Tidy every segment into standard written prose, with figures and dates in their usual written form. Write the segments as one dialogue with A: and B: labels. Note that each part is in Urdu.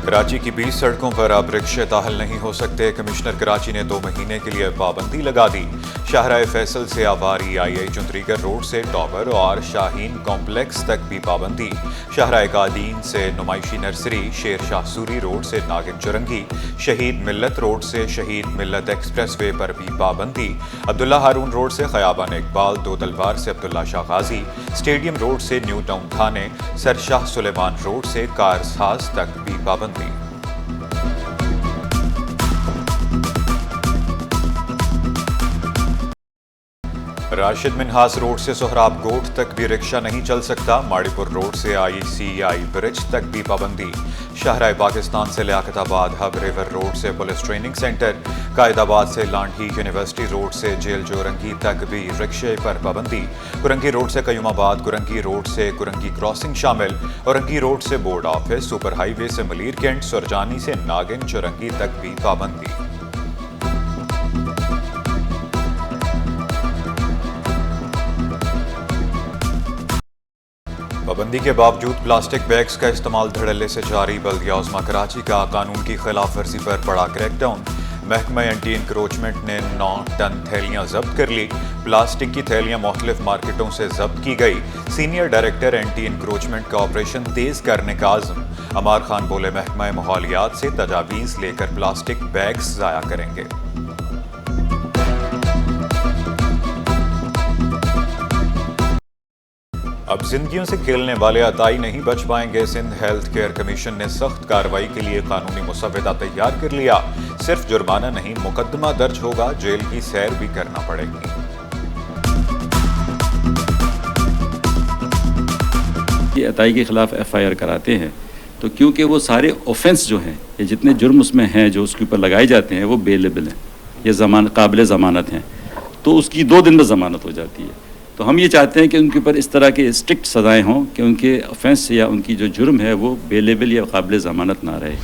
A: کراچی کی 20 سڑکوں پر اب رکشے داخل نہیں ہو سکتے، کمشنر کراچی نے 2 مہینے کے لیے پابندی لگا دی۔ شاہراہ فیصل سے آباری آئی چندریگر روڈ سے ٹاور اور شاہین کمپلیکس تک بھی پابندی۔ شاہراہ قائدین سے نمائشی نرسری، شیر شاہ سوری روڈ سے ناگن چرنگی، شہید ملت روڈ سے شہید ملت ایکسپریس وے پر بھی پابندی۔ عبداللہ ہارون روڈ سے خیابان اقبال، دو تلوار سے عبداللہ شاہ غازی، اسٹیڈیم روڈ سے نیو ٹاؤن تھانے، سر شاہ سلیمان روڈ سے کارز ہاؤس تک بھی پابندی۔ راشد منہاس روڈ سے سہراب گوٹ تک بھی رکشہ نہیں چل سکتا، ماڑی پور روڈ سے ICI برج تک بھی پابندی۔ شاہراہ پاکستان سے لیاقت آباد ہب ریور روڈ سے پولیس ٹریننگ سینٹر، قائد آباد سے لانڈھی یونیورسٹی روڈ سے جیل جورنگی تک بھی رکشے پر پابندی۔ کرنگی روڈ سے قیوم آباد، کرنگی روڈ سے کرنگی کراسنگ شامل، اورنگی روڈ سے بورڈ آفس، سپر ہائی وے سے ملیر کینٹ، سرجانی سے ناگن چرنگی تک بھی پابندی۔ پابندی کے باوجود پلاسٹک بیگز کا استعمال دھڑلے سے جاری، بلدیہ عظمیٰ کراچی کا قانون کی خلاف ورزی پر بڑا کریک ڈاؤن۔ محکمہ اینٹی انکروچمنٹ نے 9 ٹن تھیلیاں ضبط کر لی، پلاسٹک کی تھیلیاں مختلف مارکیٹوں سے ضبط کی گئی۔ سینئر ڈائریکٹر اینٹی انکروچمنٹ کا آپریشن تیز کرنے کا عزم، عمار خان بولے محکمہ ماحولیات سے تجاویز لے کر پلاسٹک بیگز ضائع کریں گے۔ اب زندگیوں سے کھیلنے والے عطائی نہیں بچ پائیں گے، سندھ ہیلتھ کیئر کمیشن نے سخت کارروائی کے لیے قانونی مسودہ تیار کر لیا۔ صرف جرمانہ نہیں، مقدمہ درج ہوگا، جیل کی سیر بھی کرنا پڑے گی۔
B: یہ عطائی کے خلاف FIR کراتے ہیں تو کیونکہ وہ سارے اوفنس جو ہیں یا جتنے جرم اس میں ہیں جو اس کے اوپر لگائے جاتے ہیں وہ بیلیبل ہیں، یہ قابل ضمانت ہیں، تو اس کی 2 دن میں ضمانت ہو جاتی ہے۔ تو ہم یہ چاہتے ہیں کہ ان کے اوپر اس طرح کے اسٹرکٹ سزائیں ہوں کہ ان کے آفینس یا ان کی جو جرم ہے وہ بیلیبل یا قابل ضمانت نہ رہے۔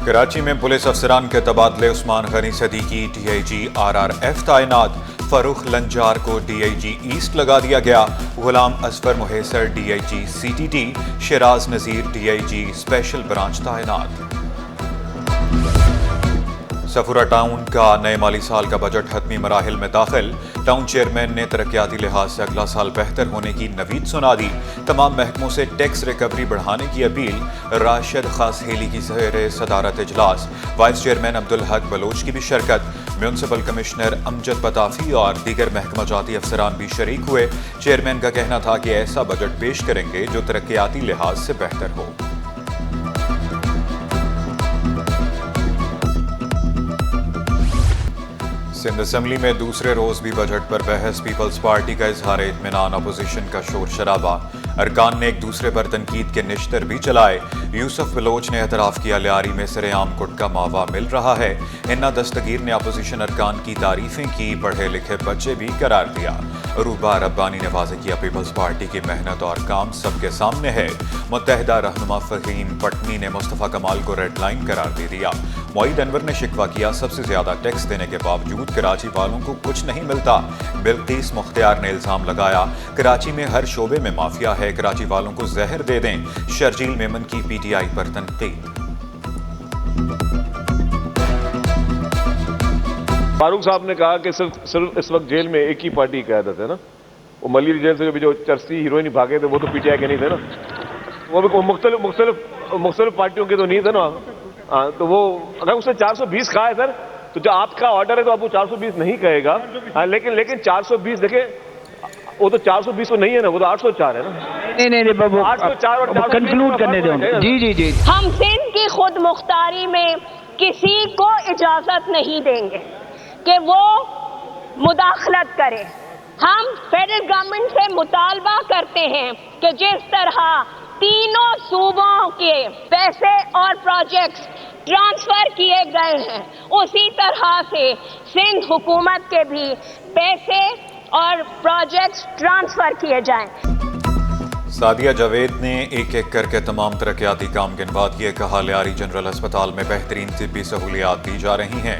A: کراچی میں پولیس افسران کے تبادلے، عثمان غنی صدیقی DIG RRF تعینات، فاروق لنجار کو DIG ایسٹ لگا دیا گیا، غلام اصفر محیسر DIG CTT، Shiraz Nazir DIG special branch تعینات۔ سفورہ ٹاؤن کا نئے مالی سال کا بجٹ حتمی مراحل میں داخل، ٹاؤن چیئرمین نے ترقیاتی لحاظ سے اگلا سال بہتر ہونے کی نوید سنا دی، تمام محکموں سے ٹیکس ریکوری بڑھانے کی اپیل۔ راشد خاص ہیلی کی زیر صدارت اجلاس، وائس چیئرمین عبدالحق بلوچ کی بھی شرکت، میونسپل کمشنر امجد بطافی اور دیگر محکمہ جاتی افسران بھی شریک ہوئے۔ چیئرمین کا کہنا تھا کہ ایسا بجٹ پیش کریں گے جو ترقیاتی لحاظ سے بہتر ہو۔ سندھ اسمبلی میں دوسرے روز بھی بجٹ پر بحث، پیپلز پارٹی کا اظہار اطمینان، اپوزیشن کا شور شرابہ، ارکان نے ایک دوسرے پر تنقید کے نشتر بھی چلائے۔ یوسف بلوچ نے اعتراف کیا لیاری میں سرے عام گٹ کا ماوا مل رہا ہے۔ ہنا دستگیر نے اپوزیشن ارکان کی تعریفیں کی، پڑھے لکھے بچے بھی قرار دیا۔ عروبہ ربانی نے واضح کیا پیپلز پارٹی کی محنت اور کام سب کے سامنے ہے۔ متحدہ رہنما فہیم پٹنی نے مصطفیٰ کمال کو ریڈ لائن قرار دے دیا۔ معید انور نے شکوہ کیا سب سے زیادہ ٹیکس دینے کے باوجود کراچی والوں کو کچھ نہیں ملتا۔ بلقیس مختار نے الزام لگایا کراچی میں ہر شعبے میں مافیا ہے، کراچی والوں کو زہر دے دیں۔ شرجیل میمن کی PTI پر تنقید۔
C: فاروق صاحب نے کہا کہ صرف اس وقت جیل میں ایک ہی پارٹی کی قیادت ہے نا، وہ ملیر جیل سے جو چرسی ہیروئن بھاگے تھے وہ تو PTI کے نہیں تھے نا، وہ بھی مختلف پارٹیوں کے تو نہیں تھے نا۔ تو وہ اگر اس نے 420 کہا ہے سر، تو جو آپ کا آرڈر ہے تو آپ وہ 420 نہیں کہے گا، لیکن 420 دیکھیں وہ تو 420 تو نہیں ہے نا، وہ تو 804 ہے نا۔
D: نہیں بابو
C: 804 اور
D: کنکلوڈ کرنے دیں۔ جی
E: ہم سندھ کی خود مختاری میں کسی کو اجازت نہیں دیں گے کہ وہ مداخلت کرے۔ ہم فیڈرل گورنمنٹ سے مطالبہ کرتے ہیں کہ جس طرح تینوں صوبوں کے پیسے اور پروجیکٹس ٹرانسفر کیے گئے ہیں، اسی طرح سے سندھ حکومت کے بھی پیسے اور پروجیکٹس ٹرانسفر کیے جائیں۔
A: سعدیہ جاوید نے ایک ایک کر کے تمام ترقیاتی کام گنوا دیے، کہا لیاری جنرل ہسپتال میں بہترین طبی سہولیات دی جا رہی ہیں۔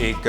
A: 1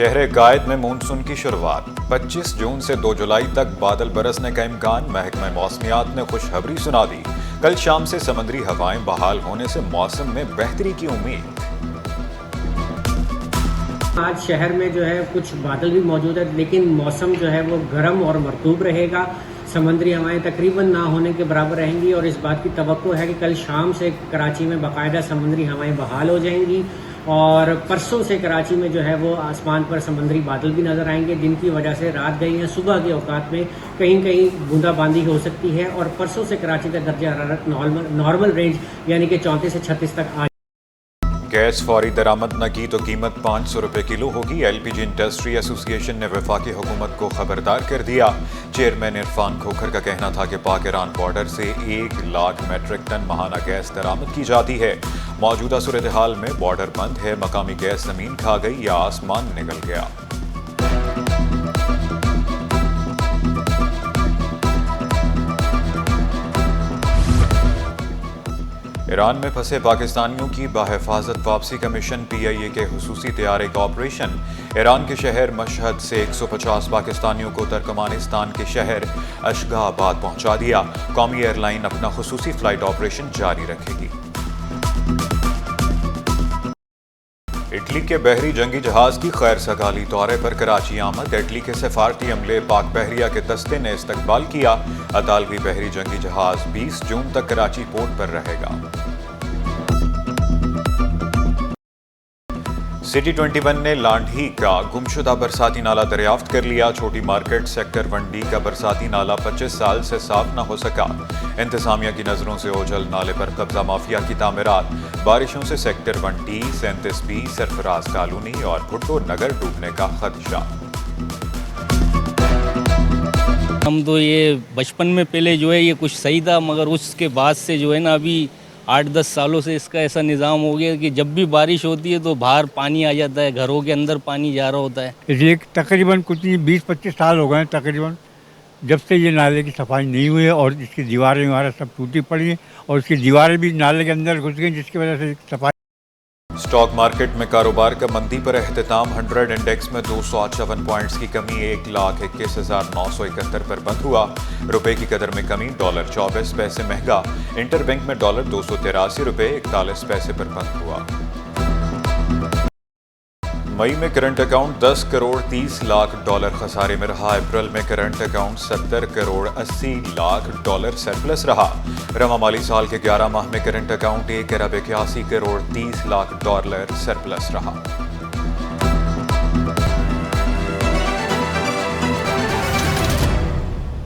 A: شہر قائد میں مونسون کی شروعات 25 جون سے 2 جولائی تک بادل برسنے کا امکان، محکمہ موسمیات نے خوشخبری سنا دی۔ کل شام سے سمندری ہوائیں بحال ہونے سے موسم میں بہتری کی امید۔
F: آج شہر میں جو ہے کچھ بادل بھی موجود ہے، لیکن موسم جو ہے وہ گرم اور مرطوب رہے گا۔ سمندری ہوائیں تقریباً نہ ہونے کے برابر رہیں گی اور اس بات کی توقع ہے کہ کل شام سے کراچی میں باقاعدہ سمندری ہوائیں بحال ہو جائیں گی اور پرسوں سے کراچی میں جو ہے وہ آسمان پر سمندری بادل بھی نظر آئیں گے، جن کی وجہ سے رات گئی ہیں صبح کے اوقات میں کہیں کہیں بوندا باندی ہو سکتی ہے اور پرسوں سے کراچی کا درجہ حرارت نارمل رینج یعنی کہ 34 سے 36 تک آ
A: گیس فوری درآمد نہ کی تو قیمت 500 روپے کلو ہوگی۔ ایل پی جی انڈسٹری ایسوسی ایشن نے وفاقی حکومت کو خبردار کر دیا۔ چیئرمین عرفان کھوکھر کا کہنا تھا کہ پاک ایران بارڈر سے 1 لاکھ میٹرک ٹن ماہانہ گیس درآمد کی جاتی ہے۔ موجودہ صورتحال میں بارڈر بند ہے، مقامی گیس زمین کھا گئی یا آسمان نگل گیا۔ ایران میں پھنسے پاکستانیوں کی بحفاظت واپسی کا مشن، پی آئی اے کے خصوصی طیارے کا آپریشن۔ ایران کے شہر مشہد سے 150 پاکستانیوں کو ترکمانستان کے شہر اشگا آباد پہنچا دیا۔ قومی ایئر لائن اپنا خصوصی فلائٹ آپریشن جاری رکھے گی۔ اٹلی کے بحری جنگی جہاز کی خیر سگالی دورے پر کراچی آمد۔ اٹلی کے سفارتی عملے پاک بحریہ کے دستے نے استقبال کیا۔ اطالوی بحری جنگی جہاز 20 جون تک کراچی پورٹ پر رہے گا۔ سٹی 21 نے لانڈھی کا گمشدہ برساتی نالہ دریافت کر لیا۔ چھوٹی مارکیٹ سیکٹر 1D کا برساتی نالہ 25 سال سے صاف نہ ہو سکا۔ انتظامیہ کی نظروں سے اوجھل نالے پر قبضہ مافیا کی تعمیرات۔ بارشوں سے سیکٹر 1D، 37B، سرفراز کالونی اور بھٹو نگر ڈوبنے کا خدشہ۔
G: ہم تو یہ بچپن میں پہلے جو ہے یہ کچھ صحیح تھا، مگر اس کے بعد سے جو ہے نا ابھی 8-10 سالوں سے اس کا ایسا نظام ہو گیا کہ جب بھی بارش ہوتی ہے تو باہر پانی آ جاتا ہے، گھروں کے اندر پانی جا رہا ہوتا ہے۔
H: یہ تقریباً کچھ 20-25 سال ہو گئے ہیں تقریباً جب سے یہ نالے کی صفائی نہیں ہوئی ہے اور اس کی دیواریں سب ٹوٹی پڑی ہیں اور اس کی دیواریں بھی نالے کے اندر گھس گئی جس کی وجہ سے صفائی۔
A: اسٹاک مارکیٹ میں کاروبار کا مندی پر اختتام۔ 100 انڈیکس میں 258 پوائنٹس کی کمی، 1,21,971 پر بند ہوا۔ روپے کی قدر میں کمی، ڈالر 24 پیسے مہنگا۔ انٹر بینک میں ڈالر 283 روپے 41 پیسے پر بند ہوا۔ مئی میں current account 10 crore 30 lakh dollar خسارے میں رہا۔ اپریل میں current account 70 crore 80 lakh dollar surplus رہا۔ رواں مالی سال کے 11 ماہ میں کرنٹ اکاؤنٹ 1 ارب 81 کروڑ 30 لاکھ ڈالر سرپلس رہا۔